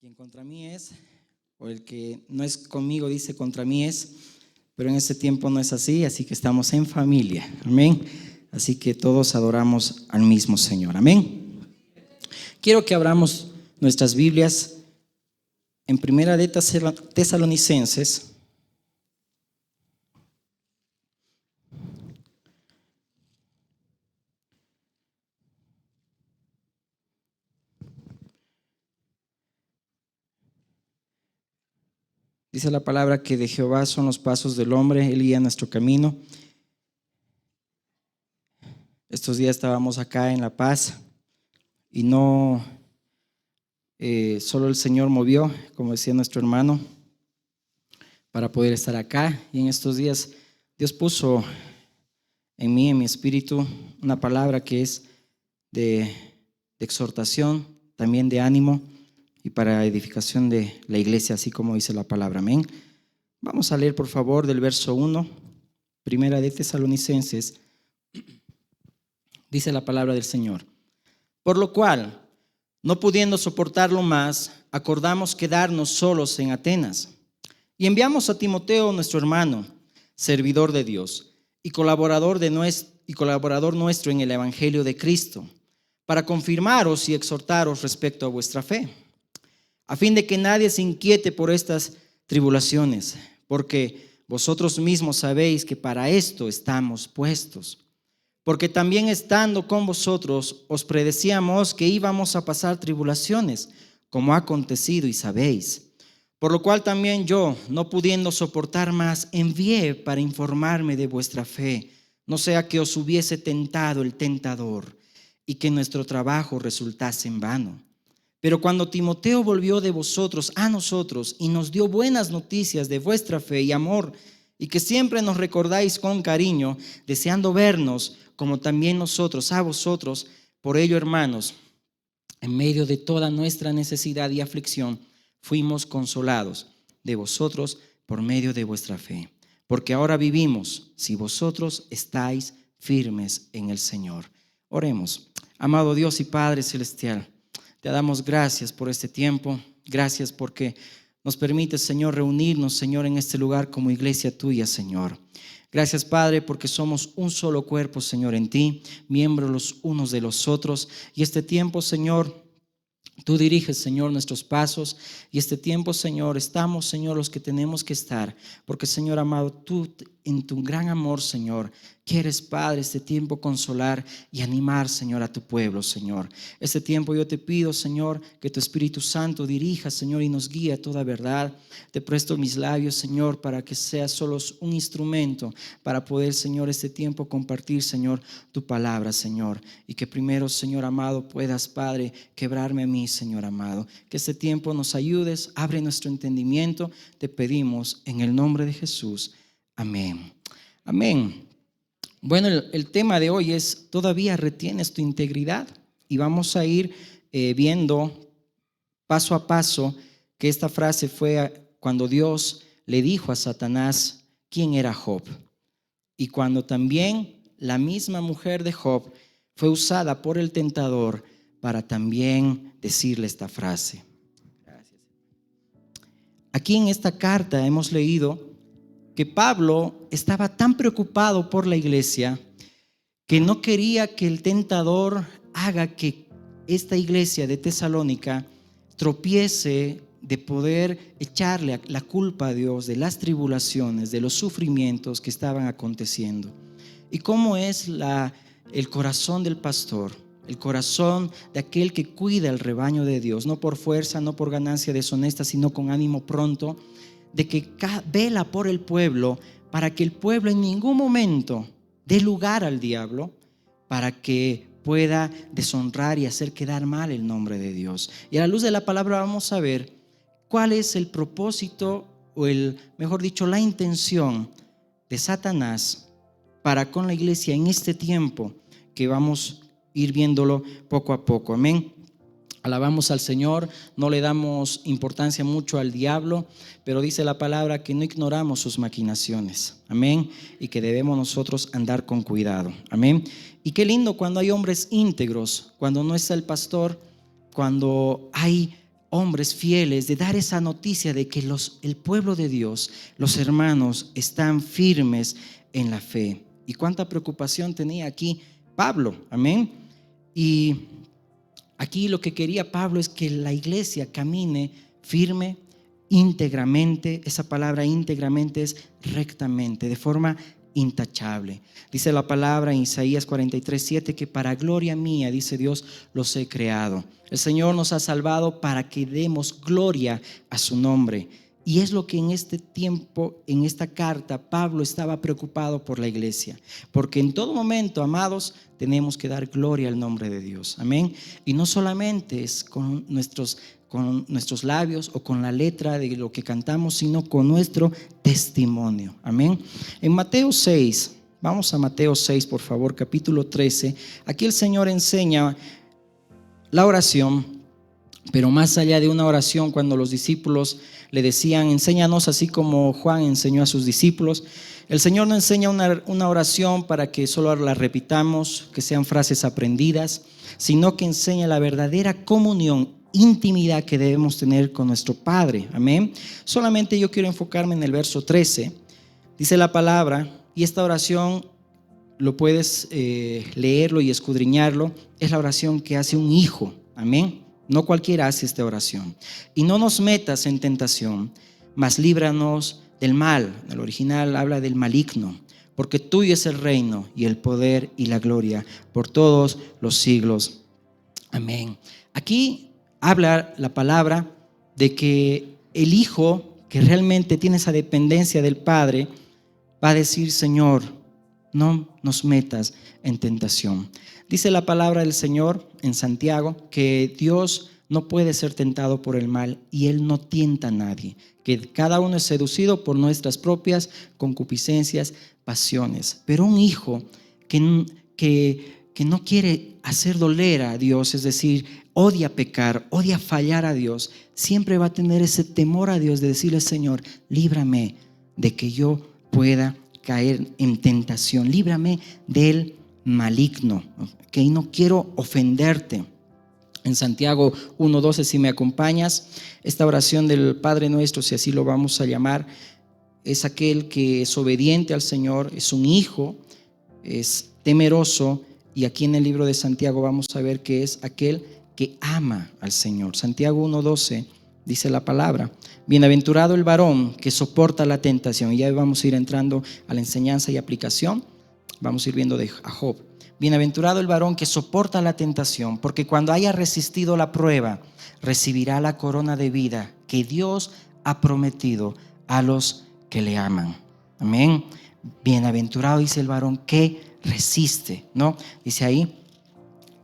Quien contra mí es, o el que no es conmigo dice contra mí es, pero en este tiempo no es así que estamos en familia, amén. Así que todos adoramos al mismo Señor, amén. Quiero que abramos nuestras Biblias en Primera de Tesalonicenses. Dice la palabra que de Jehová son los pasos del hombre, Él guía nuestro camino. Estos días estábamos acá en La Paz y no solo el Señor movió, como decía nuestro hermano, para poder estar acá. Y en estos días Dios puso en mí, en mi espíritu, una palabra que es de exhortación, también de ánimo y para edificación de la iglesia, así como dice la palabra, amén. Vamos a leer por favor del verso 1, Primera de Tesalonicenses. Dice la palabra del Señor: por lo cual, no pudiendo soportarlo más, acordamos quedarnos solos en Atenas y enviamos a Timoteo, nuestro hermano, servidor de Dios y colaborador nuestro en el evangelio de Cristo, para confirmaros y exhortaros respecto a vuestra fe, a fin de que nadie se inquiete por estas tribulaciones, porque vosotros mismos sabéis que para esto estamos puestos. Porque también estando con vosotros os predecíamos que íbamos a pasar tribulaciones, como ha acontecido y sabéis. Por lo cual también yo, no pudiendo soportar más, envié para informarme de vuestra fe, no sea que os hubiese tentado el tentador y que nuestro trabajo resultase en vano. Pero cuando Timoteo volvió de vosotros a nosotros y nos dio buenas noticias de vuestra fe y amor, y que siempre nos recordáis con cariño, deseando vernos, como también nosotros a vosotros, por ello, hermanos, en medio de toda nuestra necesidad y aflicción, fuimos consolados de vosotros por medio de vuestra fe. Porque ahora vivimos si vosotros estáis firmes en el Señor. Oremos. Amado Dios y Padre Celestial, te damos gracias por este tiempo. Gracias porque nos permite, Señor, reunirnos, Señor, en este lugar como iglesia tuya, Señor. Gracias, Padre, porque somos un solo cuerpo, Señor, en ti, miembros los unos de los otros. Y este tiempo, Señor, tú diriges, Señor, nuestros pasos. Y este tiempo, Señor, estamos, Señor, los que tenemos que estar. Porque, Señor amado, tú en tu gran amor, Señor, quieres, Padre, este tiempo consolar y animar, Señor, a tu pueblo, Señor. Este tiempo yo te pido, Señor, que tu Espíritu Santo dirija, Señor, y nos guíe a toda verdad. Te presto mis labios, Señor, para que sea solo un instrumento para poder, Señor, este tiempo compartir, Señor, tu palabra, Señor. Y que primero, Señor amado, puedas, Padre, quebrarme a mí, Señor amado. Que este tiempo nos ayudes, abre nuestro entendimiento. Te pedimos en el nombre de Jesús. Amén. Amén. Bueno, el tema de hoy es: ¿todavía retienes tu integridad? Y vamos a ir viendo paso a paso que esta frase fue cuando Dios le dijo a Satanás quién era Job. Y cuando también la misma mujer de Job fue usada por el tentador para también decirle esta frase. Gracias. Aquí en esta carta hemos leído que Pablo estaba tan preocupado por la iglesia que no quería que el tentador haga que esta iglesia de Tesalónica tropiece de poder echarle la culpa a Dios de las tribulaciones, de los sufrimientos que estaban aconteciendo. ¿Y cómo es el corazón del pastor? El corazón de aquel que cuida el rebaño de Dios, no por fuerza, no por ganancia deshonesta, sino con ánimo pronto, de que vela por el pueblo, para que el pueblo en ningún momento dé lugar al diablo, para que pueda deshonrar y hacer quedar mal el nombre de Dios. Y a la luz de la palabra vamos a ver cuál es el propósito, o mejor dicho, la intención de Satanás para con la iglesia en este tiempo, que vamos a ir viéndolo poco a poco. Amén. Alabamos al Señor, no le damos importancia mucho al diablo, pero dice la palabra que no ignoramos sus maquinaciones, amén, y que debemos nosotros andar con cuidado, amén. Y qué lindo cuando hay hombres íntegros, cuando no está el pastor, cuando hay hombres fieles, de dar esa noticia de que el pueblo de Dios, los hermanos, están firmes en la fe. Y cuánta preocupación tenía aquí Pablo, amén. Y aquí lo que quería Pablo es que la iglesia camine firme, íntegramente. Esa palabra íntegramente es rectamente, de forma intachable. Dice la palabra en Isaías 43:7 que para gloria mía, dice Dios, los he creado. El Señor nos ha salvado para que demos gloria a su nombre. Y es lo que en este tiempo, en esta carta, Pablo estaba preocupado por la iglesia. Porque en todo momento, amados, tenemos que dar gloria al nombre de Dios. Amén. Y no solamente es con nuestros labios o con la letra de lo que cantamos, sino con nuestro testimonio. Amén. En Mateo 6, vamos a Mateo 6, por favor, capítulo 13. Aquí el Señor enseña la oración. Pero más allá de una oración, cuando los discípulos le decían, enséñanos así como Juan enseñó a sus discípulos, el Señor no enseña una oración para que solo la repitamos, que sean frases aprendidas, sino que enseña la verdadera comunión, intimidad que debemos tener con nuestro Padre. Amén. Solamente yo quiero enfocarme en el verso 13. Dice la palabra, y esta oración lo puedes leerlo y escudriñarlo, es la oración que hace un hijo. Amén. No cualquiera hace esta oración. Y no nos metas en tentación, mas líbranos del mal. El original habla del maligno, porque tuyo es el reino y el poder y la gloria por todos los siglos. Amén. Aquí habla la palabra de que el hijo que realmente tiene esa dependencia del Padre va a decir, Señor, no nos metas en tentación. Dice la palabra del Señor en Santiago que Dios no puede ser tentado por el mal y Él no tienta a nadie, que cada uno es seducido por nuestras propias concupiscencias, pasiones. Pero un hijo que no quiere hacer doler a Dios, es decir, odia pecar, odia fallar a Dios, siempre va a tener ese temor a Dios de decirle, Señor, líbrame de que yo pueda caer en tentación, líbrame del maligno, que no quiero ofenderte. En Santiago 1:12, si me acompañas, esta oración del Padre Nuestro, si así lo vamos a llamar, es aquel que es obediente al Señor, es un hijo, es temeroso, y aquí en el libro de Santiago vamos a ver que es aquel que ama al Señor. Santiago 1:12 dice la palabra, bienaventurado el varón que soporta la tentación. Y ya vamos a ir entrando a la enseñanza y aplicación. Vamos a ir viendo a Job. Bienaventurado el varón que soporta la tentación, porque cuando haya resistido la prueba, recibirá la corona de vida que Dios ha prometido a los que le aman. Amén. Bienaventurado, dice el varón que resiste, ¿no? Dice ahí,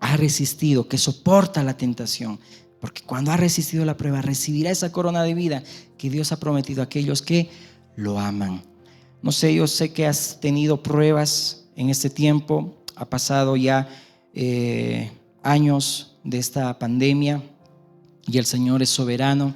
ha resistido, que soporta la tentación, porque cuando ha resistido la prueba, recibirá esa corona de vida que Dios ha prometido a aquellos que lo aman. No sé, yo sé que has tenido pruebas en este tiempo. Ha pasado ya años de esta pandemia y el Señor es soberano,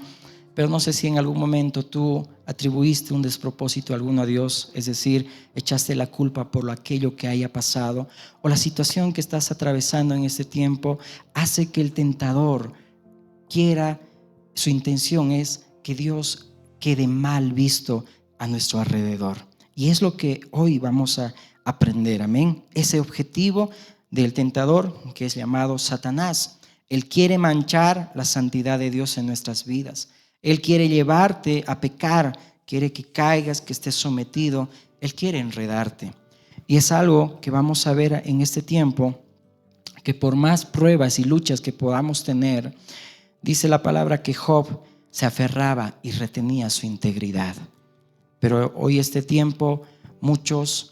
pero no sé si en algún momento tú atribuiste un despropósito alguno a Dios, es decir, echaste la culpa por aquello que haya pasado, o la situación que estás atravesando en este tiempo hace que el tentador quiera, su intención es que Dios quede mal visto a nuestro alrededor. Y es lo que hoy vamos a aprender, amén. Ese objetivo del tentador, que es llamado Satanás, él quiere manchar la santidad de Dios en nuestras vidas. Él quiere llevarte a pecar, quiere que caigas, que estés sometido. Él quiere enredarte. Y es algo que vamos a ver en este tiempo, que por más pruebas y luchas que podamos tener, dice la palabra que Job se aferraba y retenía su integridad. Pero hoy este tiempo, muchos,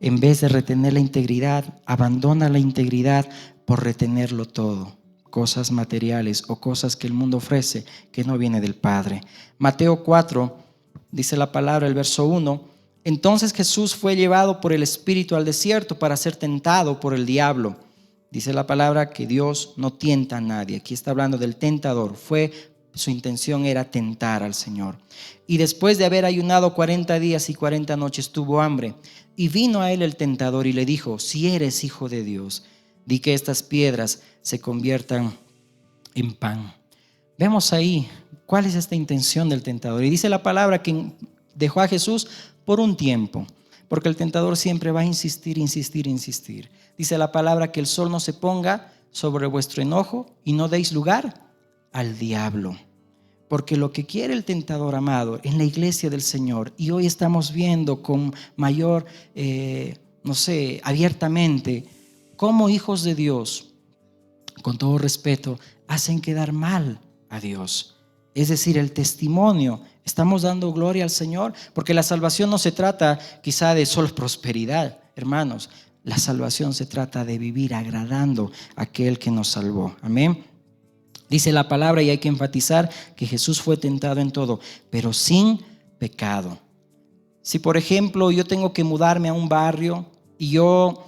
en vez de retener la integridad, abandonan la integridad por retenerlo todo. Cosas materiales o cosas que el mundo ofrece que no viene del Padre. Mateo 4, dice la palabra, el verso 1. Entonces Jesús fue llevado por el Espíritu al desierto para ser tentado por el diablo. Dice la palabra que Dios no tienta a nadie. Aquí está hablando del tentador. Su intención era tentar al Señor. Y después de haber ayunado 40 días y 40 noches tuvo hambre. Y vino a él el tentador y le dijo, si eres hijo de Dios, di que estas piedras se conviertan en pan. Vemos ahí cuál es esta intención del tentador. Y dice la palabra que dejó a Jesús por un tiempo, porque el tentador siempre va a insistir, insistir, insistir. Dice la palabra que el sol no se ponga sobre vuestro enojo y no deis lugar al diablo. Porque lo que quiere el tentador, amado, en la iglesia del Señor, y hoy estamos viendo con mayor, abiertamente, cómo hijos de Dios, con todo respeto, hacen quedar mal a Dios. Es decir, el testimonio. Estamos dando gloria al Señor, porque la salvación no se trata quizá de solo prosperidad, hermanos. La salvación se trata de vivir agradando a aquel que nos salvó. Amén. Dice la palabra, y hay que enfatizar, que Jesús fue tentado en todo, pero sin pecado. Si por ejemplo yo tengo que mudarme a un barrio y yo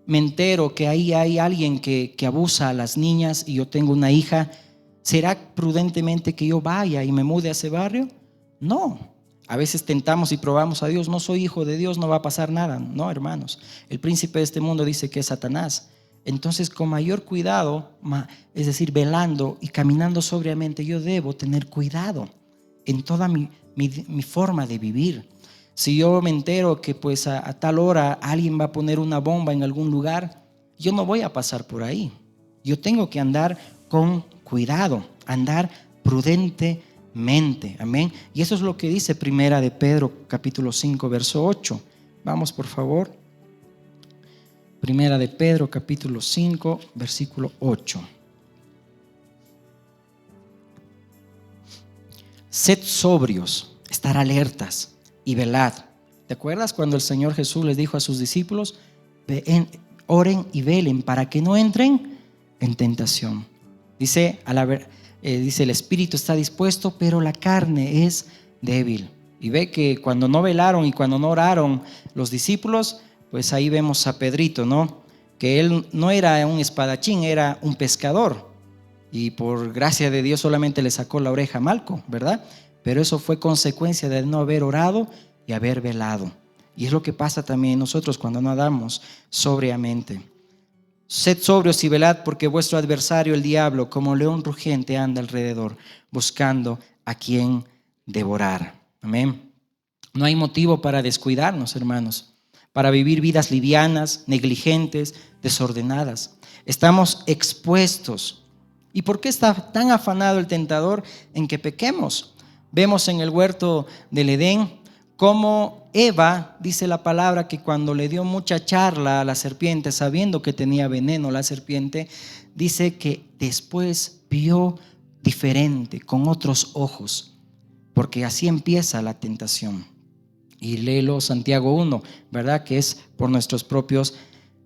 me entero que ahí hay alguien que abusa a las niñas y yo tengo una hija, ¿será prudentemente que yo vaya y me mude a ese barrio? No. A veces tentamos y probamos a Dios. No soy hijo de Dios, no va a pasar nada. No, hermanos. El príncipe de este mundo dice que es Satanás. Entonces, con mayor cuidado, es decir, velando y caminando sobriamente, yo debo tener cuidado en toda mi forma de vivir. Si yo me entero que pues a tal hora alguien va a poner una bomba en algún lugar, yo no voy a pasar por ahí. Yo tengo que andar con cuidado, andar prudentemente. Amén. Y eso es lo que dice Primera de Pedro, capítulo 5, verso 8. Vamos, por favor. Primera de Pedro, capítulo 5, versículo 8. Sed sobrios, estar alertas y velad. ¿Te acuerdas cuando el Señor Jesús les dijo a sus discípulos: oren y velen para que no entren en tentación? Dice, el espíritu está dispuesto, pero la carne es débil. Y ve que cuando no velaron y cuando no oraron los discípulos, pues ahí vemos a Pedrito, ¿no? Que él no era un espadachín, era un pescador. Y por gracia de Dios solamente le sacó la oreja a Malco, ¿verdad? Pero eso fue consecuencia de no haber orado y haber velado. Y es lo que pasa también nosotros cuando no damos sobriamente. Sed sobrios y velad, porque vuestro adversario el diablo, como león rugiente, anda alrededor, buscando a quien devorar. Amén. No hay motivo para descuidarnos, hermanos, para vivir vidas livianas, negligentes, desordenadas. Estamos expuestos. ¿Y por qué está tan afanado el tentador en que pequemos? Vemos en el huerto del Edén cómo Eva, dice la palabra, que cuando le dio mucha charla a la serpiente, sabiendo que tenía veneno la serpiente, dice que después vio diferente, con otros ojos, porque así empieza la tentación. Y léelo Santiago 1, ¿verdad? Que es por nuestros propios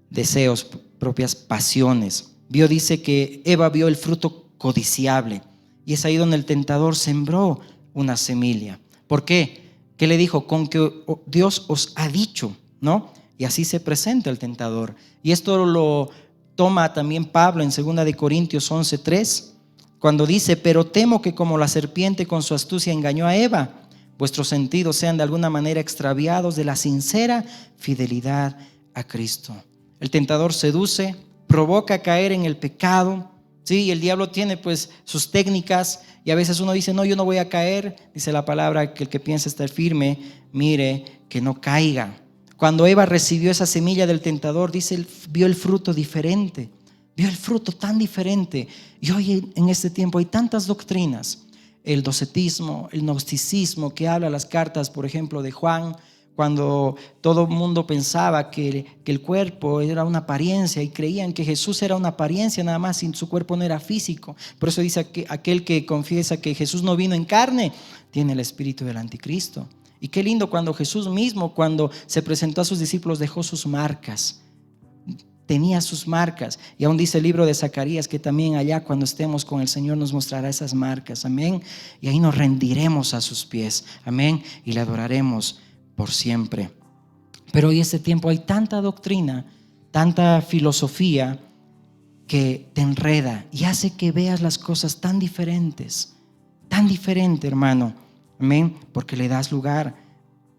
deseos, propias pasiones. Dice que Eva vio el fruto codiciable, y es ahí donde el tentador sembró una semilla. ¿Por qué? ¿Qué le dijo? Con que Dios os ha dicho, ¿no? Y así se presenta el tentador. Y esto lo toma también Pablo en 2 de Corintios 11:3, cuando dice: pero temo que como la serpiente con su astucia engañó a Eva, vuestros sentidos sean de alguna manera extraviados de la sincera fidelidad a Cristo. El tentador seduce, provoca caer en el pecado. Sí, el diablo tiene pues sus técnicas, y a veces uno dice: no, yo no voy a caer. Dice la palabra que el que piensa estar firme, mire que no caiga. Cuando Eva recibió esa semilla del tentador, dice, vio el fruto diferente, vio el fruto tan diferente. Y hoy en este tiempo hay tantas doctrinas, el docetismo, el gnosticismo, que habla las cartas, por ejemplo, de Juan, cuando todo el mundo pensaba que el cuerpo era una apariencia y creían que Jesús era una apariencia nada más y su cuerpo no era físico. Por eso dice que aquel que confiesa que Jesús no vino en carne tiene el espíritu del anticristo. Y qué lindo cuando Jesús mismo, cuando se presentó a sus discípulos, dejó sus marcas. Tenía sus marcas, y aún dice el libro de Zacarías que también allá cuando estemos con el Señor nos mostrará esas marcas. Amén. Y ahí nos rendiremos a sus pies. Amén. Y le adoraremos por siempre. Pero hoy en este tiempo hay tanta doctrina, tanta filosofía que te enreda y hace que veas las cosas tan diferentes, hermano. Amén. Porque le das lugar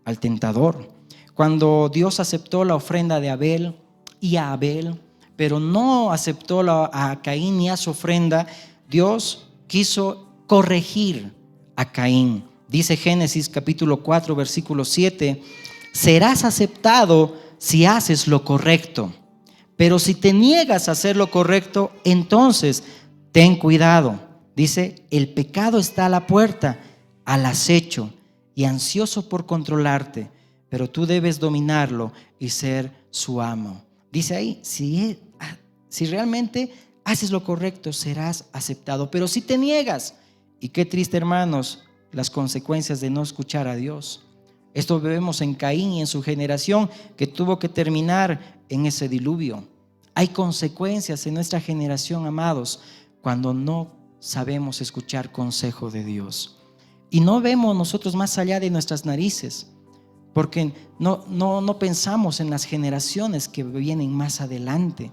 al tentador. Cuando Dios aceptó la ofrenda de Abel y a Abel, pero no aceptó a Caín ni a su ofrenda, Dios quiso corregir a Caín. Dice Génesis capítulo 4, versículo 7, serás aceptado si haces lo correcto, pero si te niegas a hacer lo correcto, entonces ten cuidado. Dice, el pecado está a la puerta, al acecho y ansioso por controlarte, pero tú debes dominarlo y ser su amo. Dice ahí, si realmente haces lo correcto, serás aceptado, pero si te niegas, y qué triste, hermanos, las consecuencias de no escuchar a Dios. Esto vemos en Caín y en su generación, que tuvo que terminar en ese diluvio. Hay consecuencias en nuestra generación, amados, cuando no sabemos escuchar consejo de Dios. Y no vemos nosotros más allá de nuestras narices, porque no pensamos en las generaciones que vienen más adelante.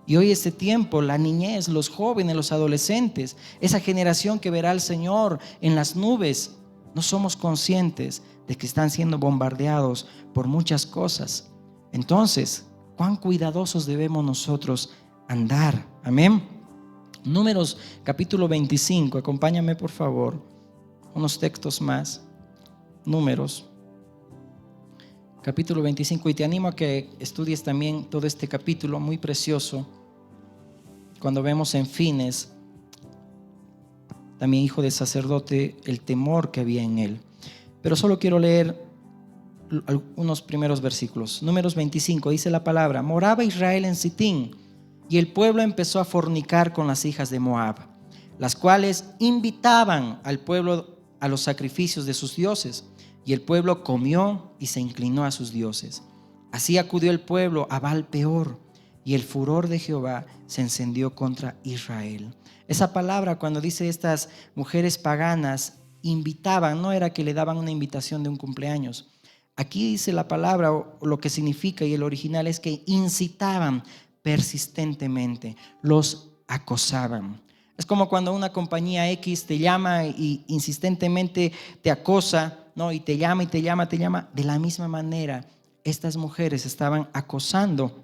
Y hoy este tiempo, la niñez, los jóvenes, los adolescentes, esa generación que verá al Señor en las nubes, no somos conscientes de que están siendo bombardeados por muchas cosas. Entonces, cuán cuidadosos debemos nosotros andar. Amén. Números capítulo 25, acompáñame por favor, unos textos más. Números capítulo 25, y te animo a que estudies también todo este capítulo muy precioso. Cuando vemos en Fines, también hijo de sacerdote, el temor que había en él. Pero solo quiero leer unos primeros versículos. Números 25, dice la palabra: moraba Israel en Sitín, y el pueblo empezó a fornicar con las hijas de Moab, las cuales invitaban al pueblo a los sacrificios de sus dioses. Y el pueblo comió y se inclinó a sus dioses. Así acudió el pueblo a Baal Peor, y el furor de Jehová se encendió contra Israel. Esa palabra, cuando dice estas mujeres paganas invitaban, no era que le daban una invitación de un cumpleaños. Aquí dice la palabra, o lo que significa, y el original es que incitaban persistentemente, los acosaban. Es como cuando una compañía X te llama y insistentemente te acosa, ¿no? Y te llama y te llama, te llama. De la misma manera, estas mujeres estaban acosando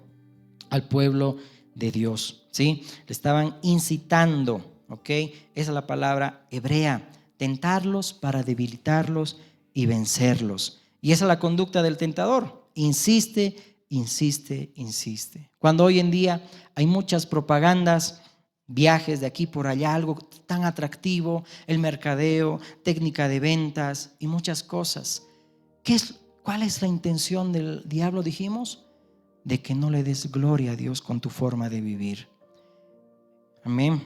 al pueblo de Dios, ¿sí? Le estaban incitando, ¿ok? Esa es la palabra hebrea, tentarlos para debilitarlos y vencerlos. Y esa es la conducta del tentador. Insiste, insiste, insiste. Cuando hoy en día hay muchas propagandas, viajes de aquí por allá, algo tan atractivo, el mercadeo, técnica de ventas y muchas cosas. ¿Cuál es la intención del diablo? Dijimos, de que no le des gloria a Dios con tu forma de vivir. Amén.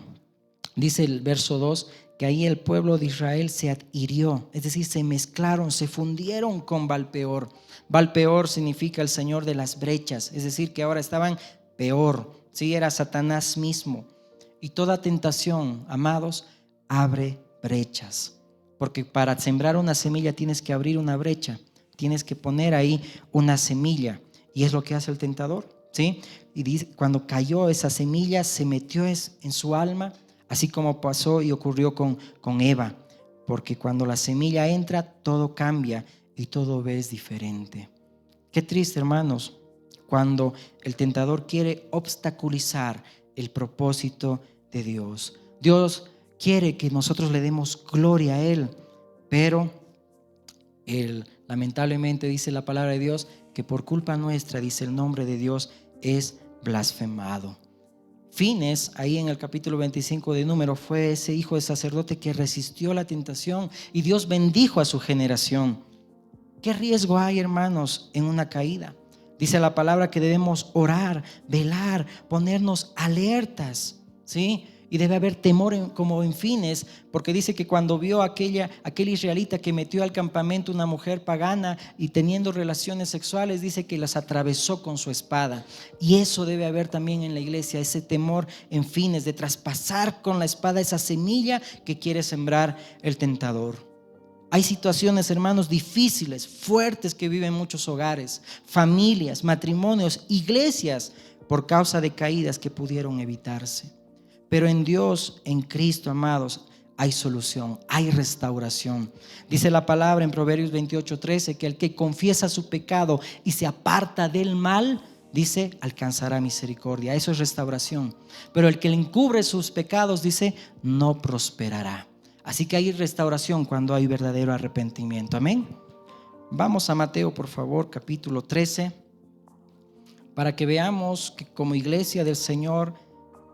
Dice el verso 2 que ahí el pueblo de Israel se adhirió, es decir, se mezclaron, se fundieron con Baal Peor. Baal Peor significa el Señor de las brechas, es decir, que ahora estaban peor, ¿sí? Era Satanás mismo. Y toda tentación, amados, abre brechas. Porque para sembrar una semilla tienes que abrir una brecha, tienes que poner ahí una semilla. Y es lo que hace el tentador, ¿sí? Y dice, cuando cayó esa semilla, se metió en su alma, así como pasó y ocurrió con Eva. Porque cuando la semilla entra, todo cambia y todo es diferente. Qué triste, hermanos, cuando el tentador quiere obstaculizar el propósito de Dios. Dios quiere que nosotros le demos gloria a Él, pero Él, lamentablemente, dice la palabra de Dios, que por culpa nuestra, dice el nombre de Dios, es blasfemado. Fines, ahí en el capítulo 25 de Número, fue ese hijo de sacerdote que resistió la tentación y Dios bendijo a su generación. ¿Qué riesgo hay, hermanos, en una caída? Dice la palabra que debemos orar, velar, ponernos alertas, ¿sí? Y debe haber temor como en Fines, porque dice que cuando vio aquel israelita que metió al campamento una mujer pagana y teniendo relaciones sexuales, dice que las atravesó con su espada. Y eso debe haber también en la iglesia, ese temor en Fines de traspasar con la espada esa semilla que quiere sembrar el tentador. Hay situaciones, hermanos, difíciles, fuertes que viven muchos hogares, familias, matrimonios, iglesias, por causa de caídas que pudieron evitarse. Pero en Dios, en Cristo, amados, hay solución, hay restauración. Dice la palabra en Proverbios 28:13 que el que confiesa su pecado y se aparta del mal, dice, alcanzará misericordia. Eso es restauración. Pero el que le encubre sus pecados, dice, no prosperará. Así que hay restauración cuando hay verdadero arrepentimiento. Amén. Vamos a Mateo, por favor, capítulo 13, para que veamos que como iglesia del Señor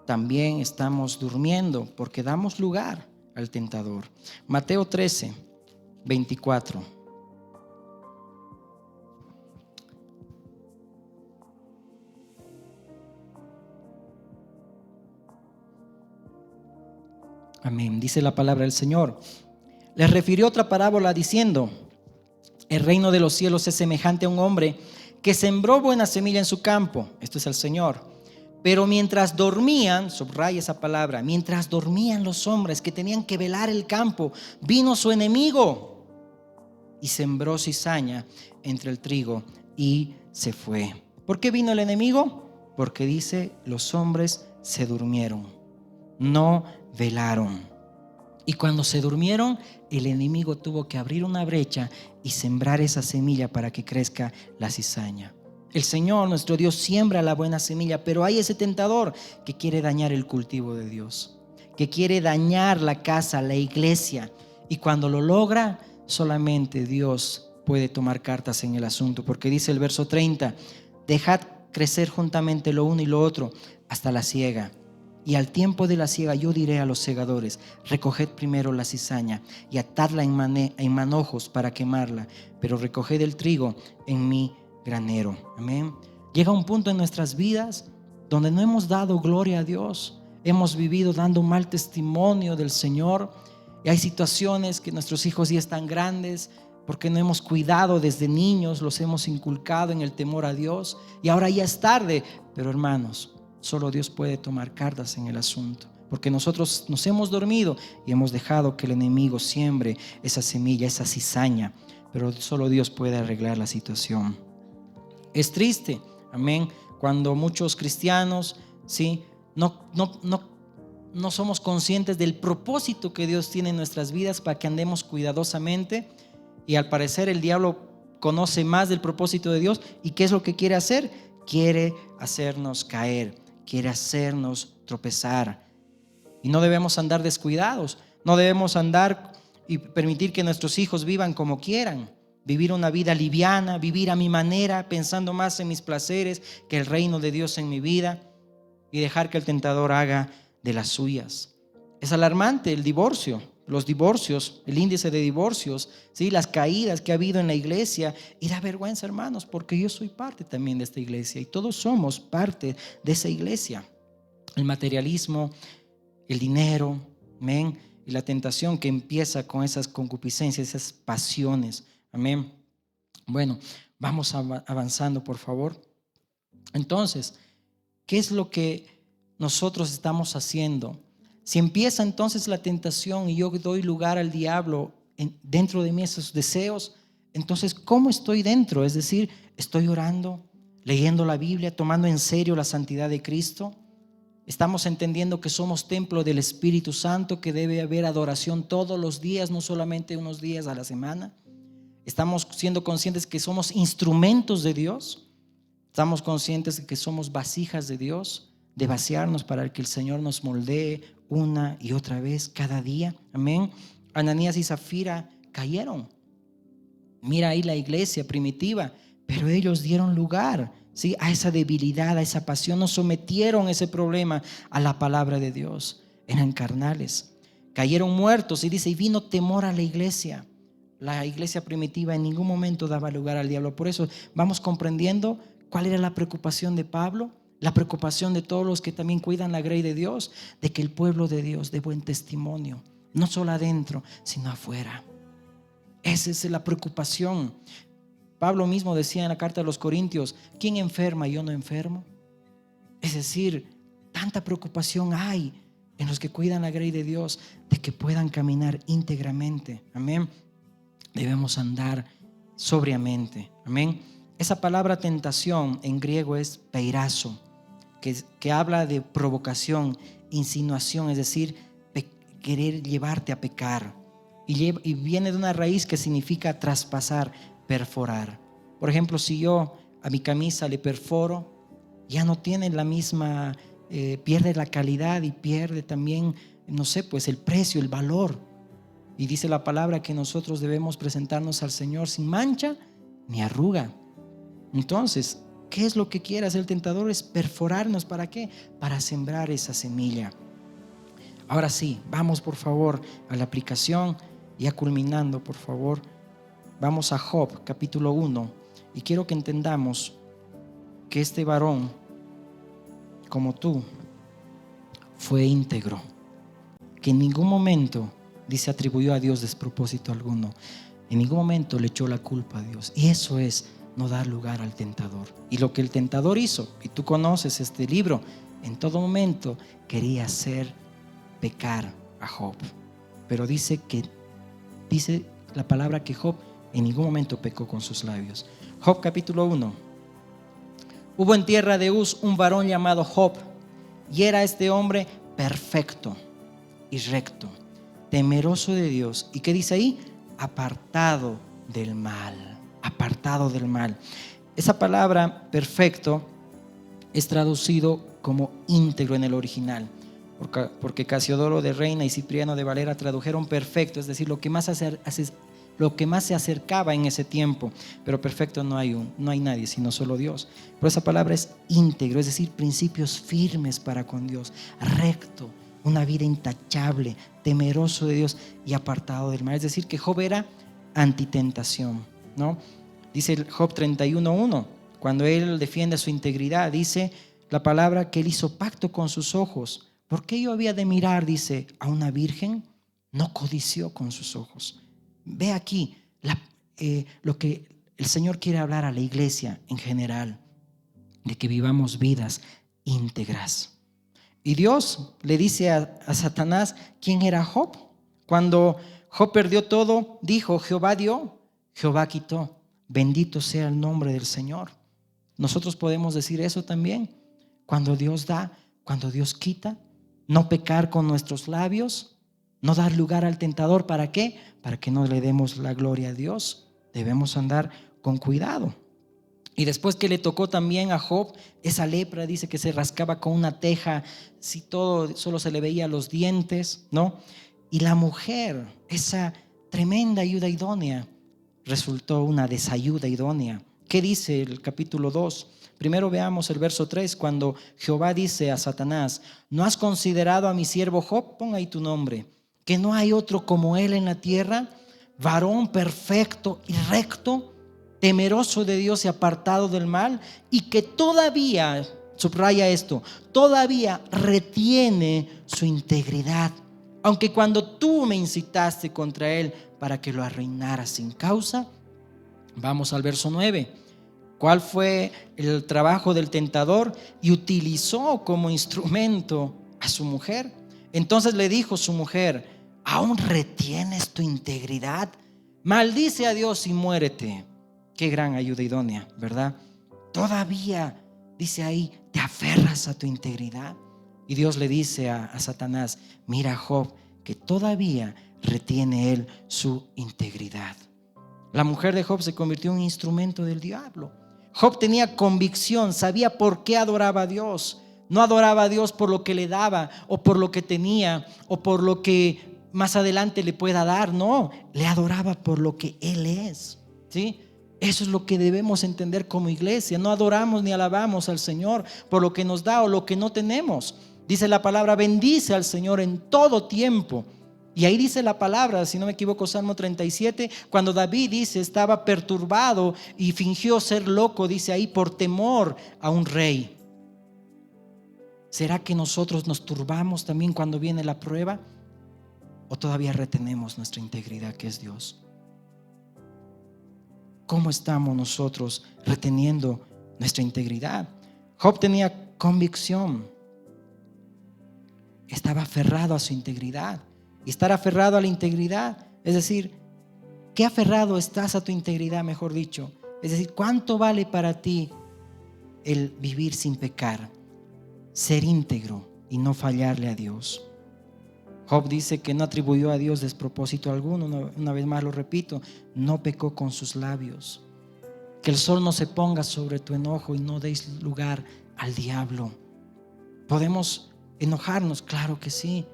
también estamos durmiendo, porque damos lugar al tentador. Mateo 13, 24. Amén. Dice la palabra del Señor. Les refirió otra parábola diciendo: el reino de los cielos es semejante a un hombre que sembró buena semilla en su campo. Esto es el Señor. Pero mientras dormían, subraya esa palabra, mientras dormían los hombres que tenían que velar el campo, vino su enemigo y sembró cizaña entre el trigo y se fue. ¿Por qué vino el enemigo? Porque dice, los hombres se durmieron, no velaron. Y cuando se durmieron, el enemigo tuvo que abrir una brecha y sembrar esa semilla para que crezca la cizaña. El Señor, nuestro Dios, siembra la buena semilla, pero hay ese tentador que quiere dañar el cultivo de Dios, que quiere dañar la casa, la iglesia. Y cuando lo logra, solamente Dios puede tomar cartas en el asunto, porque dice el verso 30, dejad crecer juntamente lo uno y lo otro hasta la siega. Y al tiempo de la siega yo diré a los segadores, recoged primero la cizaña y atadla en manojos para quemarla, pero recoged el trigo en mi granero. Amén. Llega un punto en nuestras vidas donde no hemos dado gloria a Dios, hemos vivido dando mal testimonio del Señor, y hay situaciones que nuestros hijos ya están grandes porque no hemos cuidado desde niños, los hemos inculcado en el temor a Dios, y ahora ya es tarde. Pero hermanos, solo Dios puede tomar cartas en el asunto, porque nosotros nos hemos dormido y hemos dejado que el enemigo siembre esa semilla, esa cizaña, pero solo Dios puede arreglar la situación. Es triste, amén, cuando muchos cristianos, ¿sí?, no somos conscientes del propósito que Dios tiene en nuestras vidas para que andemos cuidadosamente, y al parecer el diablo conoce más del propósito de Dios. ¿Y qué es lo que quiere hacer? Quiere hacernos caer, quiere hacernos tropezar. Y no debemos andar descuidados, no debemos andar y permitir que nuestros hijos vivan como quieran, vivir una vida liviana, vivir a mi manera, pensando más en mis placeres que el reino de Dios en mi vida, y dejar que el tentador haga de las suyas. Es alarmante el divorcio, los divorcios, el índice de divorcios, ¿sí?, las caídas que ha habido en la iglesia, y da vergüenza, hermanos, porque yo soy parte también de esta iglesia y todos somos parte de esa iglesia. El materialismo, el dinero, amén, y la tentación que empieza con esas concupiscencias, esas pasiones, amén. Bueno, vamos avanzando, por favor. Entonces, ¿qué es lo que nosotros estamos haciendo? Si empieza entonces la tentación y yo doy lugar al diablo dentro de mí, esos deseos, entonces ¿cómo estoy dentro? Es decir, ¿estoy orando, leyendo la Biblia, tomando en serio la santidad de Cristo? ¿Estamos entendiendo que somos templo del Espíritu Santo, que debe haber adoración todos los días, no solamente unos días a la semana? ¿Estamos siendo conscientes que somos instrumentos de Dios? ¿Estamos conscientes de que somos vasijas de Dios, de vaciarnos para que el Señor nos moldee una y otra vez cada día? Amén. Ananías y Zafira cayeron. Mira ahí la iglesia primitiva, pero ellos dieron lugar, ¿sí?, a esa debilidad, a esa pasión. No sometieron ese problema a la palabra de Dios. Eran carnales, cayeron muertos, y dice, y vino temor a la iglesia. La iglesia primitiva en ningún momento daba lugar al diablo. Por eso vamos comprendiendo cuál era la preocupación de Pablo, la preocupación de todos los que también cuidan la grey de Dios, de que el pueblo de Dios dé buen testimonio, no solo adentro, sino afuera. Esa es la preocupación. Pablo mismo decía en la carta a los Corintios, ¿quién enferma y yo no enfermo? Es decir, tanta preocupación hay en los que cuidan la grey de Dios, de que puedan caminar íntegramente. Amén. Debemos andar sobriamente. Amén. Esa palabra tentación en griego es peirazo, que habla de provocación, insinuación, es decir, querer llevarte a pecar. Y viene de una raíz que significa traspasar, perforar. Por ejemplo, si yo a mi camisa le perforo, ya no tiene la misma, pierde la calidad y pierde también, no sé, pues el precio, el valor. Y dice la palabra que nosotros debemos presentarnos al Señor sin mancha ni arruga. Entonces, ¿qué es lo que quiere hacer el tentador? Es perforarnos. ¿Para qué? Para sembrar esa semilla. Ahora sí, vamos por favor a la aplicación. Ya culminando, por favor, vamos a Job, capítulo 1. Y quiero que entendamos que este varón, como tú, fue íntegro, que en ningún momento, dice, atribuyó a Dios despropósito alguno. En ningún momento le echó la culpa a Dios. Y eso es no dar lugar al tentador. Y lo que el tentador hizo, y tú conoces este libro, en todo momento quería hacer pecar a Job. Pero dice la palabra que Job en ningún momento pecó con sus labios. Job capítulo 1. Hubo en tierra de Uz un varón llamado Job, y era este hombre perfecto y recto, temeroso de Dios. ¿Y qué dice ahí? Apartado del mal. Apartado del mal. Esa palabra perfecto es traducido como íntegro en el original, porque Casiodoro de Reina y Cipriano de Valera tradujeron perfecto, es decir, lo que más se acercaba en ese tiempo. Pero perfecto no hay nadie, sino solo Dios. Pero esa palabra es íntegro, es decir, principios firmes para con Dios, recto, una vida intachable, temeroso de Dios y apartado del mal. Es decir, que Job era antitentación, ¿no? Dice el Job 31:1, cuando él defiende su integridad, dice la palabra que él hizo pacto con sus ojos. ¿Por qué yo había de mirar, dice, a una virgen? No codició con sus ojos. Ve aquí lo que el Señor quiere hablar a la iglesia en general, de que vivamos vidas íntegras. Y Dios le dice a Satanás quién era Job. Cuando Job perdió todo, dijo: Jehová dio, Jehová quitó. Bendito sea el nombre del Señor. Nosotros podemos decir eso también. Cuando Dios da, cuando Dios quita, no pecar con nuestros labios, no dar lugar al tentador. ¿Para qué? Para que no le demos la gloria a Dios. Debemos andar con cuidado. Y después que le tocó también a Job esa lepra, dice que se rascaba con una teja, si todo, solo se le veía los dientes, ¿no? Y la mujer, esa tremenda ayuda idónea, resultó una desayuda idónea. ¿Qué dice el capítulo 2? Primero veamos el verso 3, cuando Jehová dice a Satanás: ¿no has considerado a mi siervo Job? Pon ahí tu nombre, que no hay otro como él en la tierra, varón perfecto y recto, temeroso de Dios y apartado del mal, y que todavía, subraya esto, todavía retiene su integridad, aunque cuando tú me incitaste contra él para que lo arruinara sin causa. Vamos al verso 9. ¿Cuál fue el trabajo del tentador? Y utilizó como instrumento a su mujer. Entonces le dijo su mujer: ¿aún retienes tu integridad? Maldice a Dios y muérete. Qué gran ayuda idónea, ¿verdad? Todavía, dice ahí, te aferras a tu integridad. Y Dios le dice a Satanás: mira, Job, que todavía retiene él su integridad. La mujer de Job se convirtió en un instrumento del diablo. Job tenía convicción, sabía por qué adoraba a Dios. No adoraba a Dios por lo que le daba, o por lo que tenía, o por lo que más adelante le pueda dar. No, le adoraba por lo que Él es, ¿sí? Eso es lo que debemos entender como iglesia. No adoramos ni alabamos al Señor por lo que nos da o lo que no tenemos. Dice la palabra: bendice al Señor en todo tiempo. Y ahí dice la palabra, si no me equivoco, Salmo 37, cuando David dice estaba perturbado y fingió ser loco, dice ahí, por temor a un rey. ¿Será que nosotros nos turbamos también cuando viene la prueba? ¿O todavía retenemos nuestra integridad, que es Dios? ¿Cómo estamos nosotros reteniendo nuestra integridad? Job tenía convicción, estaba aferrado a su integridad. Y estar aferrado a la integridad, es decir, ¿qué aferrado estás a tu integridad, mejor dicho? Es decir, ¿cuánto vale para ti el vivir sin pecar, ser íntegro y no fallarle a Dios? Job dice que no atribuyó a Dios despropósito alguno. Una vez más lo repito, no pecó con sus labios. Que el sol no se ponga sobre tu enojo y no deis lugar al diablo. ¿Podemos enojarnos? Claro que sí.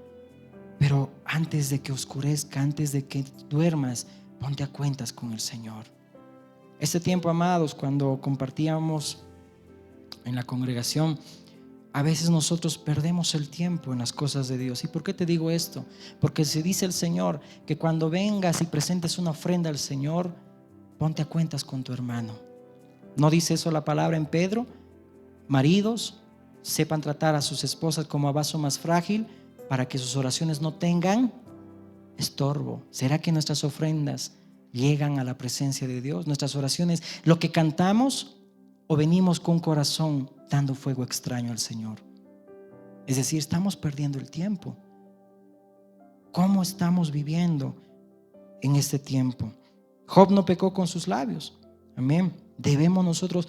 Pero antes de que oscurezca, antes de que duermas, ponte a cuentas con el Señor. Este tiempo, amados, cuando compartíamos en la congregación, a veces nosotros perdemos el tiempo en las cosas de Dios. ¿Y por qué te digo esto? Porque se dice el Señor que cuando vengas y presentes una ofrenda al Señor, ponte a cuentas con tu hermano. ¿No dice eso la palabra en Pedro? Maridos, sepan tratar a sus esposas como a vaso más frágil, para que sus oraciones no tengan estorbo. ¿Será que nuestras ofrendas llegan a la presencia de Dios? Nuestras oraciones, lo que cantamos, o venimos con un corazón dando fuego extraño al Señor. Es decir, estamos perdiendo el tiempo. ¿Cómo estamos viviendo en este tiempo? Job no pecó con sus labios. Amén. Debemos nosotros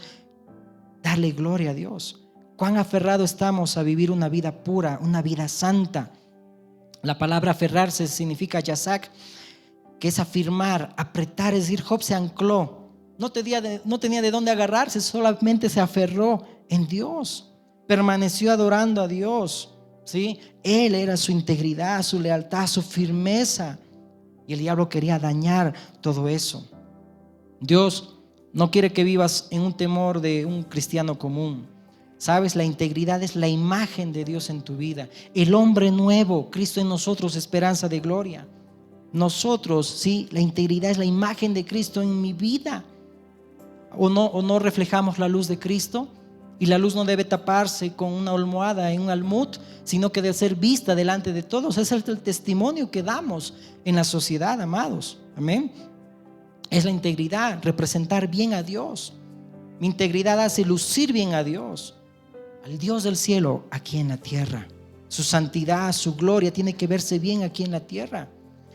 darle gloria a Dios. Cuán aferrado estamos a vivir una vida pura, una vida santa. La palabra aferrarse significa yazak, que es afirmar, apretar. Es decir, Job se ancló. No tenía de dónde agarrarse, solamente se aferró en Dios. Permaneció adorando a Dios, ¿sí? Él era su integridad, su lealtad, su firmeza. Y el diablo quería dañar todo eso. Dios no quiere que vivas en un temor de un cristiano común. Sabes, la integridad es la imagen de Dios en tu vida. El hombre nuevo, Cristo en nosotros, esperanza de gloria. Nosotros, sí, la integridad es la imagen de Cristo en mi vida. ¿O no reflejamos la luz de Cristo? Y la luz no debe taparse con una almohada en un almud, sino que debe ser vista delante de todos. Ese es el testimonio que damos en la sociedad, amados. Amén. Es la integridad, representar bien a Dios. Mi integridad hace lucir bien a Dios, al Dios del cielo aquí en la tierra. Su santidad, su gloria tiene que verse bien aquí en la tierra.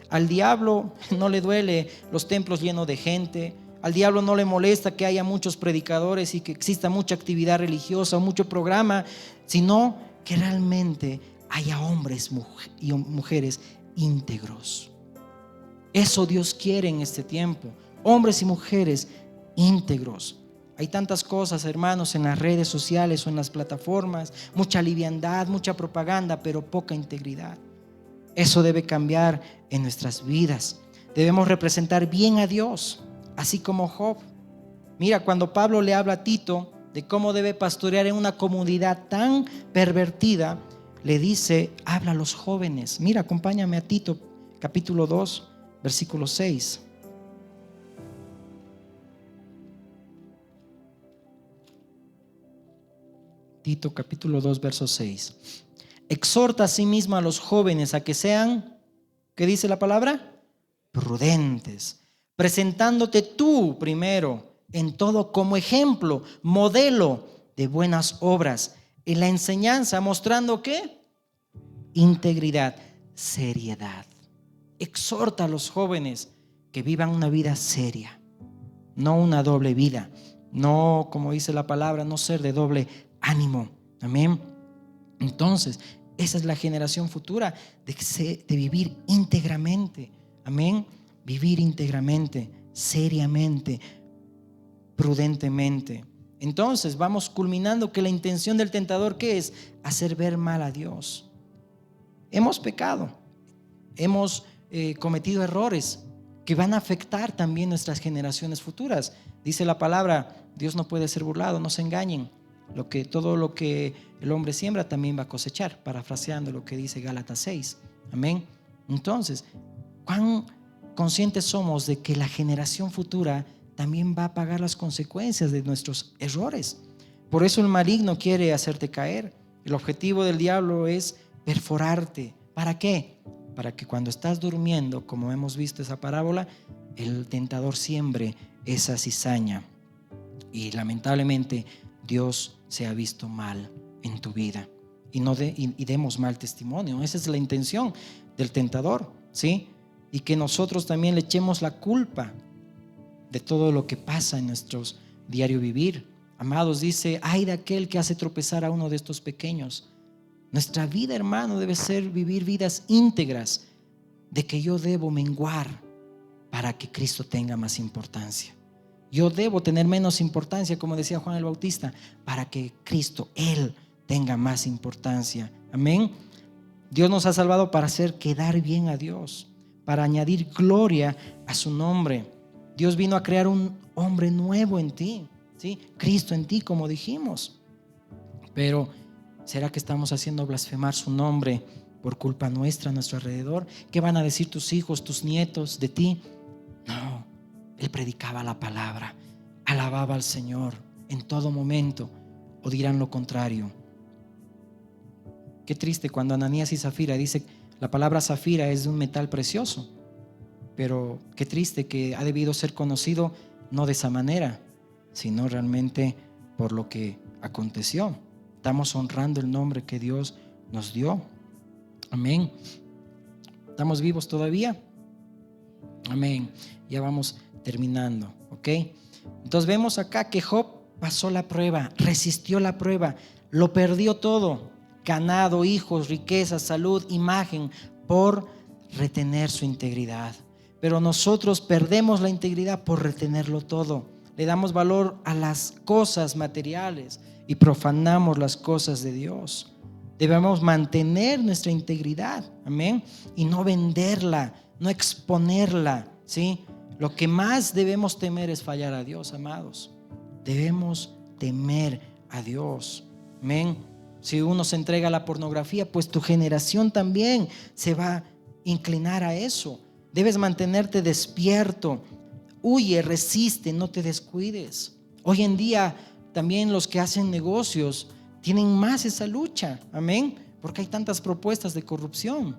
Al diablo no le duele los templos llenos de gente. Al diablo no le molesta que haya muchos predicadores y que exista mucha actividad religiosa o mucho programa, sino que realmente haya hombres y mujeres íntegros. Eso Dios quiere en este tiempo, hombres y mujeres íntegros. Hay tantas cosas, hermanos, en las redes sociales o en las plataformas, mucha liviandad, mucha propaganda, pero poca integridad. Eso debe cambiar en nuestras vidas. Debemos representar bien a Dios, así como Job. Mira, cuando Pablo le habla a Tito de cómo debe pastorear en una comunidad tan pervertida, le dice, habla a los jóvenes. Mira, acompáñame a Tito, capítulo 2, versículo 6. Tito capítulo 2, verso 6. Exhorta a sí mismo a los jóvenes a que sean, ¿qué dice la palabra? Prudentes, presentándote tú primero en todo como ejemplo, modelo de buenas obras, en la enseñanza, mostrando ¿qué? Integridad, seriedad. Exhorta a los jóvenes que vivan una vida seria, no una doble vida, no, como dice la palabra, no ser de doble ánimo. Amén. Entonces, esa es la generación futura de vivir íntegramente. Amén. Vivir íntegramente, seriamente, prudentemente. Entonces, vamos culminando que la intención del tentador, ¿qué es? Hacer ver mal a Dios. Hemos pecado, hemos cometido errores que van a afectar también nuestras generaciones futuras. Dice la palabra, Dios no puede ser burlado, no se engañen. Todo lo que el hombre siembra también va a cosechar, parafraseando lo que dice Gálatas 6. Amén. Entonces, ¿cuán conscientes somos de que la generación futura también va a pagar las consecuencias de nuestros errores? Por eso el maligno quiere hacerte caer. El objetivo del diablo es perforarte. ¿Para qué? Para que cuando estás durmiendo, como hemos visto esa parábola, el tentador siembre esa cizaña. Y lamentablemente Dios se ha visto mal en tu vida y demos mal testimonio. Esa es la intención del tentador, ¿sí? Y que nosotros también le echemos la culpa de todo lo que pasa en nuestro diario vivir. Amados, dice, ay de aquel que hace tropezar a uno de estos pequeños. Nuestra vida, hermano, debe ser vivir vidas íntegras, de que yo debo menguar para que Cristo tenga más importancia. Yo debo tener menos importancia, como decía Juan el Bautista, para que Cristo, Él, tenga más importancia. Amén. Dios nos ha salvado para hacer quedar bien a Dios, para añadir gloria a su nombre. Dios vino a crear un hombre nuevo en ti, ¿sí? Cristo en ti, como dijimos. Pero ¿será que estamos haciendo blasfemar su nombre por culpa nuestra a nuestro alrededor? ¿Qué van a decir tus hijos, tus nietos de ti? No, él predicaba la palabra, alababa al Señor en todo momento. ¿O dirán lo contrario? Qué triste cuando Ananías y Zafira dice, la palabra zafira es de un metal precioso, pero qué triste que ha debido ser conocido no de esa manera, sino realmente por lo que aconteció. Estamos honrando el nombre que Dios nos dio. Amén. ¿Estamos vivos todavía? Amén. Ya vamos terminando, ¿ok? Entonces vemos acá que Job pasó la prueba, resistió la prueba, lo perdió todo: ganado, hijos, riquezas, salud, imagen, por retener su integridad. Pero nosotros perdemos la integridad por retenerlo todo. Le damos valor a las cosas materiales y profanamos las cosas de Dios. Debemos mantener nuestra integridad, amén, y no venderla, no exponerla, ¿sí? Lo que más debemos temer es fallar a Dios, amados. Debemos temer a Dios, amén. Si uno se entrega a la pornografía, pues tu generación también se va a inclinar a eso. Debes mantenerte despierto. Huye, resiste, no te descuides. Hoy en día también los que hacen negocios tienen más esa lucha, amén, porque hay tantas propuestas de corrupción.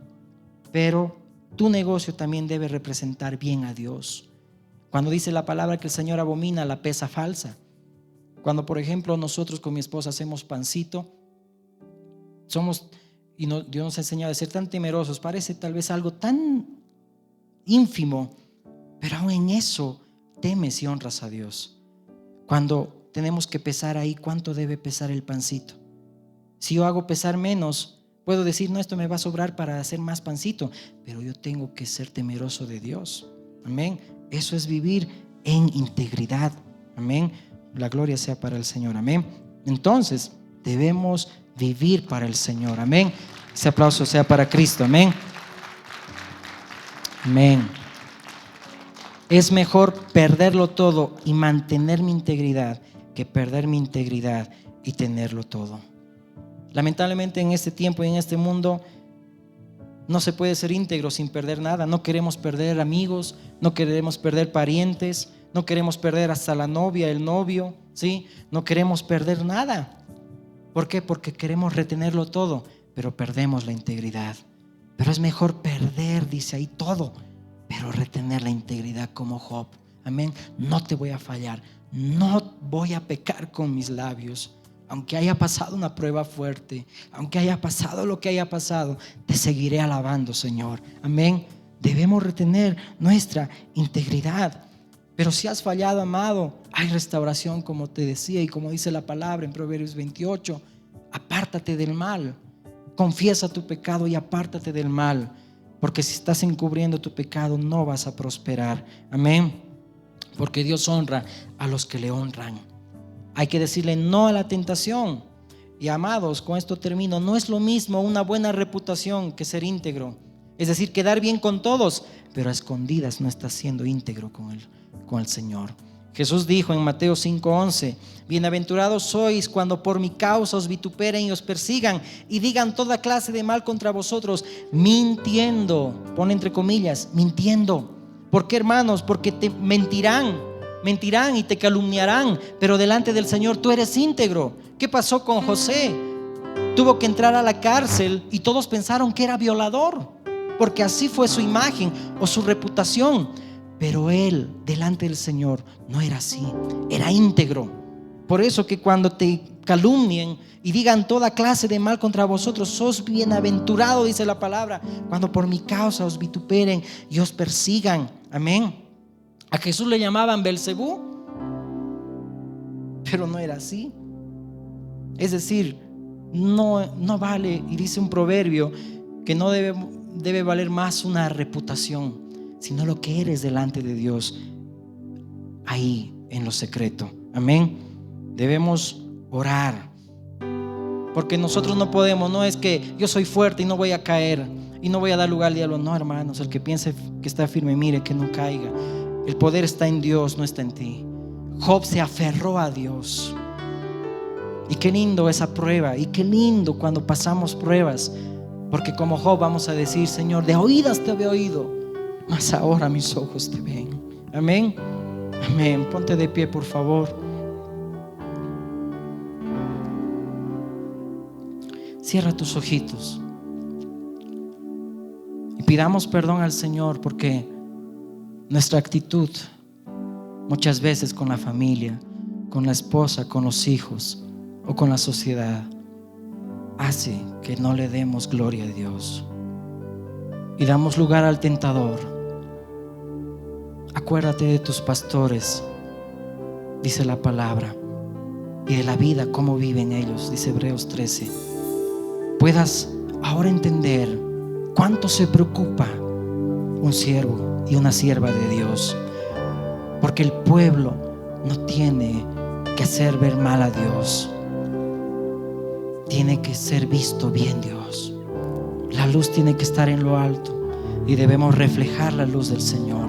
Pero tu negocio también debe representar bien a Dios. Cuando dice la palabra que el Señor abomina la pesa falsa. Cuando, por ejemplo, nosotros con mi esposa hacemos pancito, Dios nos ha enseñado a ser tan temerosos. Parece tal vez algo tan ínfimo, pero aún en eso temes y honras a Dios. Cuando tenemos que pesar ahí, ¿cuánto debe pesar el pancito? Si yo hago pesar menos, puedo decir, no, esto me va a sobrar para hacer más pancito, pero yo tengo que ser temeroso de Dios. Amén. Eso es vivir en integridad. Amén. La gloria sea para el Señor. Amén. Entonces debemos vivir para el Señor. Amén. Ese aplauso sea para Cristo. Amén. Amén. Es mejor perderlo todo y mantener mi integridad que perder mi integridad y tenerlo todo. Lamentablemente en este tiempo y en este mundo no se puede ser íntegro sin perder nada. No queremos perder amigos, no queremos perder parientes, no queremos perder hasta la novia, el novio, ¿sí? No queremos perder nada. ¿Por qué? Porque queremos retenerlo todo, pero perdemos la integridad. Pero es mejor perder, dice ahí, todo, pero retener la integridad como Job. Amén. No te voy a fallar, no voy a pecar con mis labios. Aunque haya pasado una prueba fuerte, aunque haya pasado lo que haya pasado, te seguiré alabando, Señor. Amén. Debemos retener nuestra integridad. Pero si has fallado, amado, hay restauración, como te decía y como dice la palabra en Proverbios 28. Apártate del mal. Confiesa tu pecado y apártate del mal, porque si estás encubriendo tu pecado no vas a prosperar. Amén. Porque Dios honra a los que le honran. Hay que decirle no a la tentación. Y amados, con esto termino. No es lo mismo una buena reputación que ser íntegro. Es decir, quedar bien con todos, pero a escondidas no estás siendo íntegro con el Señor. Jesús dijo en Mateo 5:11: bienaventurados sois cuando por mi causa os vituperen y os persigan y digan toda clase de mal contra vosotros, mintiendo. Pon entre comillas, mintiendo. ¿Por qué, hermanos? Porque te mentirán y te calumniarán, pero delante del Señor tú eres íntegro. ¿Qué pasó con José? Tuvo que entrar a la cárcel y todos pensaron que era violador, porque así fue su imagen o su reputación. Pero él, delante del Señor, no era así, era íntegro. Por eso que cuando te calumnien y digan toda clase de mal contra vosotros, sos bienaventurado, dice la palabra, cuando por mi causa os vituperen y os persigan. Amén. A Jesús le llamaban Belcebú, pero no era así. Es decir, no vale, y dice un proverbio, que no debe valer más una reputación, sino lo que eres delante de Dios, ahí en lo secreto. Amén. Debemos orar Porque nosotros no podemos, no es que yo soy fuerte y no voy a caer y no voy a dar lugar al diablo. No, hermanos, el que piense que está firme, mire que no caiga. El poder está en Dios, no está en ti. Job se aferró a Dios. Y qué lindo esa prueba. Y qué lindo cuando pasamos pruebas. Porque como Job vamos a decir: Señor, de oídas te había oído, mas ahora mis ojos te ven. Amén. Amén. Ponte de pie, por favor. Cierra tus ojitos y pidamos perdón al Señor, porque nuestra actitud muchas veces con la familia, con la esposa, con los hijos o con la sociedad hace que no le demos gloria a Dios y damos lugar al tentador. Acuérdate de tus pastores, dice la palabra, y de la vida, cómo viven ellos, dice Hebreos 13. Puedas ahora entender cuánto se preocupa un siervo y una sierva de Dios, porque el pueblo no tiene que hacer ver mal a Dios, tiene que ser visto bien Dios. La luz tiene que estar en lo alto y debemos reflejar la luz del Señor,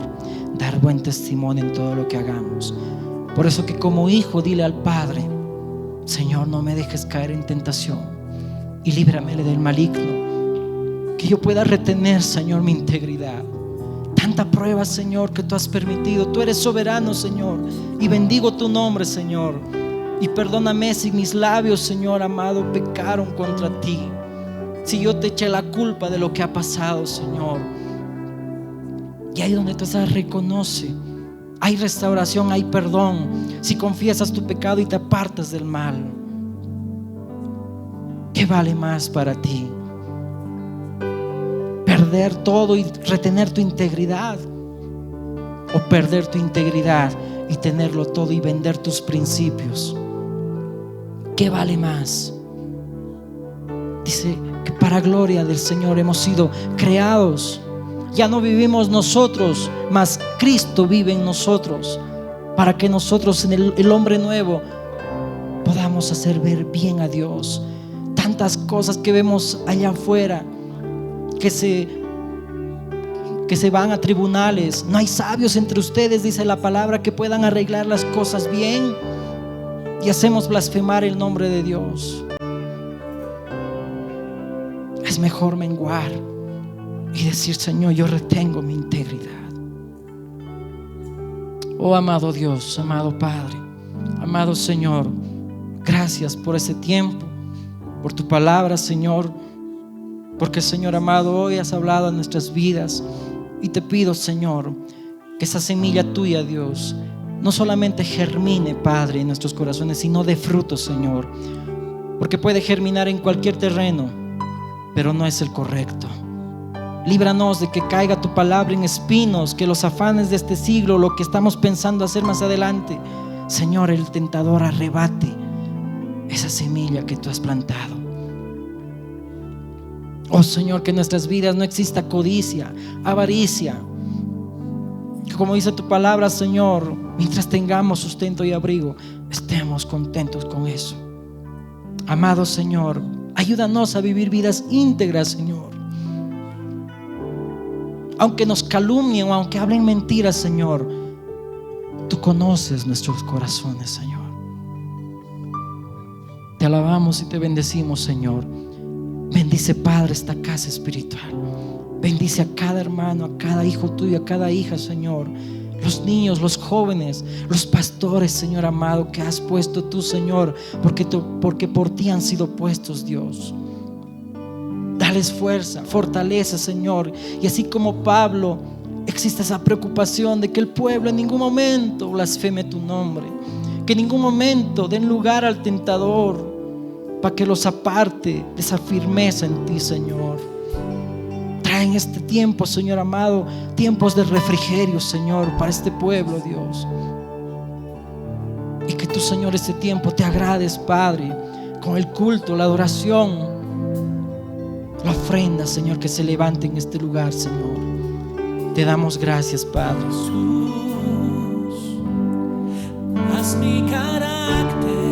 dar buen testimonio en todo lo que hagamos. Por eso que como hijo dile al Padre: Señor, no me dejes caer en tentación y líbrame del maligno, que yo pueda retener, Señor, mi integridad. Tanta prueba, Señor, que tú has permitido. Tú eres soberano, Señor, y bendigo tu nombre, Señor. Y perdóname si mis labios, Señor amado, pecaron contra ti, si yo te eché la culpa de lo que ha pasado, Señor. Y ahí donde tú estás, reconoce. Hay restauración, hay perdón si confiesas tu pecado y te apartas del mal. ¿Qué vale más para ti? ¿Perder todo y retener tu integridad? ¿O perder tu integridad y tenerlo todo y vender tus principios? ¿Qué vale más? Dice que para gloria del Señor hemos sido creados. Ya no vivimos nosotros, mas Cristo vive en nosotros, para que nosotros en el hombre nuevo podamos hacer ver bien a Dios. Tantas cosas que vemos allá afuera que se van a tribunales. No hay sabios entre ustedes, dice la palabra, que puedan arreglar las cosas bien, y hacemos blasfemar el nombre de Dios. Es mejor menguar y decir: Señor, yo retengo mi integridad. Oh amado Dios, amado Padre, amado Señor, gracias por ese tiempo, por tu palabra, Señor, porque, Señor amado, hoy has hablado en nuestras vidas. Y te pido, Señor, que esa semilla tuya, Dios, no solamente germine, Padre, en nuestros corazones, sino de fruto, Señor, porque puede germinar en cualquier terreno, pero no es el correcto. Líbranos de que caiga tu palabra en espinos, que los afanes de este siglo, lo que estamos pensando hacer más adelante, Señor, el tentador arrebate esa semilla que tú has plantado. Oh Señor, que en nuestras vidas no exista codicia, avaricia, que, como dice tu palabra, Señor, mientras tengamos sustento y abrigo, estemos contentos con eso. Amado Señor, ayúdanos a vivir vidas íntegras, Señor. Aunque nos calumnien o aunque hablen mentiras, Señor, tú conoces nuestros corazones, Señor. Te alabamos y te bendecimos, Señor. Bendice, Padre, esta casa espiritual. Bendice a cada hermano, a cada hijo tuyo, a cada hija, Señor. Los niños, los jóvenes, los pastores, Señor amado, que has puesto tú, Señor, porque por ti han sido puestos, Dios. Dales fuerza, fortaleza, Señor. Y así como Pablo, existe esa preocupación de que el pueblo en ningún momento blasfeme tu nombre, que en ningún momento den lugar al tentador, para que los aparte de esa firmeza en ti, Señor. Trae en este tiempo, Señor amado, tiempos de refrigerio, Señor, para este pueblo, Dios. Y que tú, Señor, este tiempo te agrades, Padre, con el culto, la adoración, la ofrenda, Señor, que se levante en este lugar, Señor. Te damos gracias, Padre. Jesús, haz mi carácter